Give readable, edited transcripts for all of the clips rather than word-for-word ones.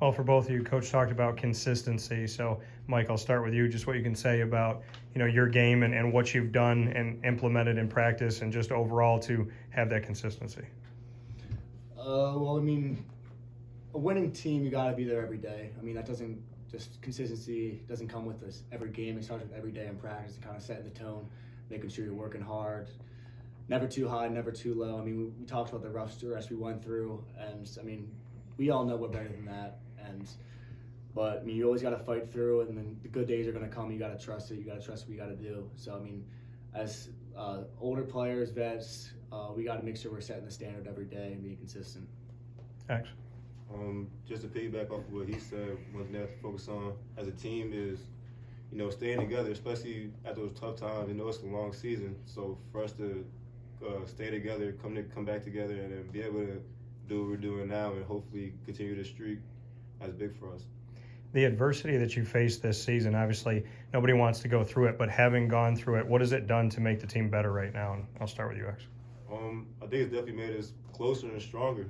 Well, for both of you, Coach talked about consistency. So, Mike, I'll start with you. Just what you can say about your game and what you've done and implemented in practice, and just overall to have that consistency. Well, I mean, a winning team, you got to be there every day. I mean, that doesn't just consistency doesn't come with us every game. It starts with every day in practice and kind of setting the tone, making sure you're working hard, never too high, never too low. I mean, we talked about the rough stretch we went through, and I mean, we all know we're better than that. But I mean, you always got to fight through, and then the good days are going to come. You got to trust it. You got to trust what you got to do. So I mean, as older players, vets, we got to make sure we're setting the standard every day and being consistent. Thanks. Just to piggyback off of what he said, one thing they have to focus on as a team is, staying together, especially at those tough times. It's a long season, so for us to stay together, come back together, and then be able to do what we're doing now, and hopefully continue the streak, that's big for us. The adversity that you faced this season, obviously nobody wants to go through it, but having gone through it, what has it done to make the team better right now? And I'll start with you, X. I think it's definitely made us closer and stronger,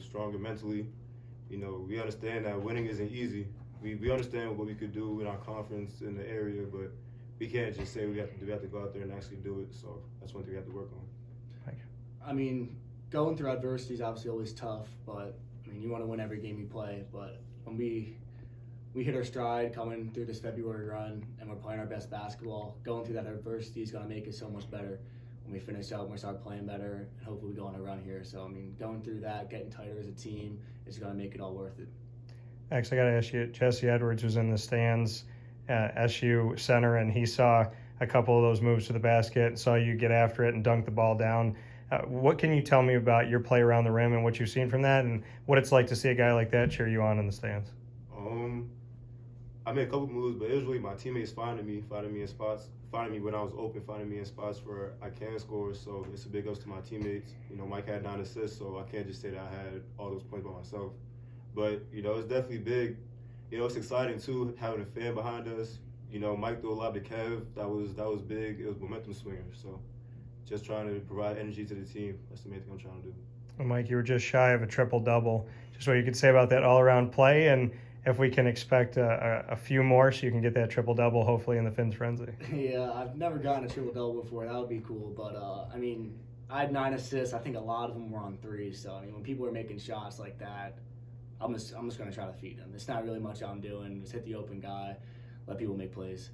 stronger mentally. We understand that winning isn't easy. We understand what we could do in our conference in the area, but we can't just say we have to go out there and actually do it. So that's one thing we have to work on. Thank you. I mean, going through adversity is obviously always tough, but I mean, you want to win every game you play. But when we hit our stride coming through this February run, and we're playing our best basketball, going through that adversity is going to make us so much better. When we finish out and we start playing better, and hopefully we go on a run here. So I mean, going through that, getting tighter as a team, is going to make it all worth it. X, I got to ask you, Jesse Edwards was in the stands, SU center, and he saw a couple of those moves to the basket and saw you get after it and dunk the ball down. What can you tell me about your play around the rim and what you've seen from that, and what it's like to see a guy like that cheer you on in the stands? I made a couple moves, but it was really my teammates finding me in spots, finding me when I was open, finding me in spots where I can score. So it's a big ups to my teammates. Mike had 9 assists, so I can't just say that I had all those points by myself. But, it's definitely big. It's exciting, too, having a fan behind us. Mike threw a lob to Kev. That was big. It was momentum swinger. So just trying to provide energy to the team. That's the main thing I'm trying to do. Well, Mike, you were just shy of a triple-double. Just what you could say about that all-around play, and if we can expect a few more so you can get that triple-double hopefully in the Fins Frenzy. Yeah, I've never gotten a triple-double before. That would be cool. But, I mean, I had 9 assists. I think a lot of them were on threes. So, I mean, when people are making shots like that, I'm just going to try to feed them. It's not really much I'm doing. Just hit the open guy, let people make plays.